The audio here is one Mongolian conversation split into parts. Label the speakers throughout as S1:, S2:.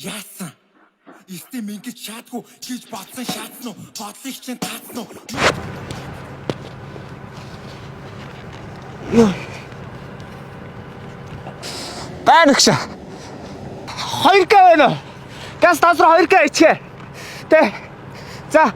S1: Яасан? Истэм ингэж шаадгүй гэж бодсон шаадсан уу? Бодлыг чинь таацсан уу?
S2: Байна гэж. 2К байна уу? Газ тас руу 2К ичгээ. Тэ. За.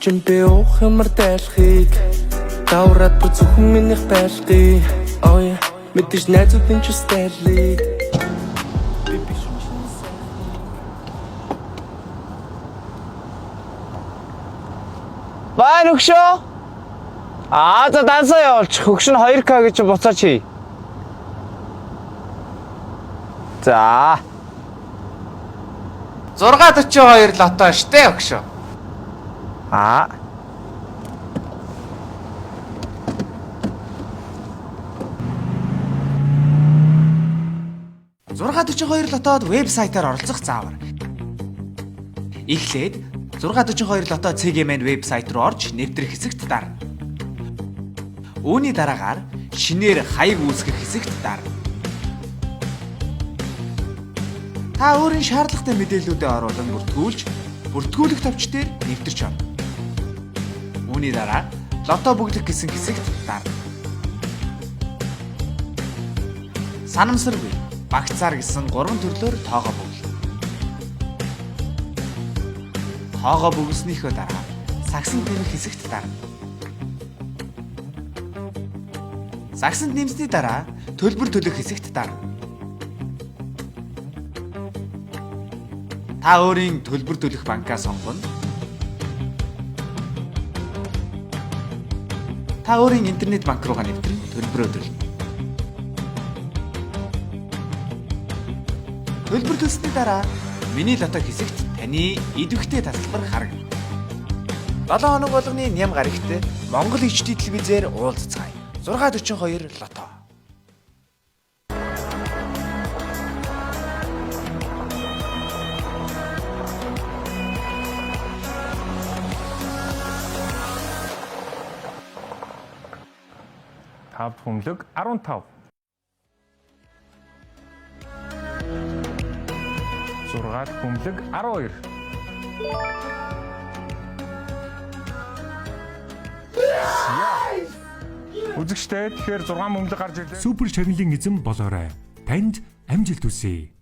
S3: Чин би уух юмар дайлахыг давраад бүр зөвхөн минийх байлгыг oh yeah мэдээж найзуудын ч стайлыг
S2: Байна өгшөө. За дансаа явуулч. Хөгш нь 2К гэж буцаач хий. За.
S4: 642 лото штэ өгшөө. 642 лотод вебсайтаар оролцох заавар. Эхлээд 642 лото CGMN вебсайт руу орж нэвтрэх хэсэгт дарна. Үүний дараагаар шинээр хаяг үүсгэх хэсэгт дарна. Та өөрийн шаардлагатай мэдээллүүдээ оруулан бүртгүүлэх товч дээр нэвтэрч орно. Үүний дараа лото бүглэх гэсэн хэсэгт дарна. Санамсаргүй, багцаар гэсэн 3 төрлөөр тоогоо бүглэнэ. Тоогоо бүглснийхөө дараа сагсанд нэмэх хэсэгт дарна. Сагсанд нэмсний дараа төлбөр төлөх хэсэгт дарна. Та өөрийн төлбөр төлөх банкаа сонгоно. Та өөрийн интернет банк руугаа нэвтрэн төлбөрөө төлнө. Төлбөр төлсөний дараа миний лото хэсэгт таны идэвхтэй тасалбар харагдана. 7 хоног болгоны ням гарагт Монгол HD телевизээр уулзцгаая. 642 лото.
S5: Тав хүмлэг 15. 6 хүмлэг 12. Үзэгчтэй тэгэхээр 6 мөнгөлөг гарч ирлээ.
S6: Супер шагналын эзэн болоорой. Танд амжилт хүсье.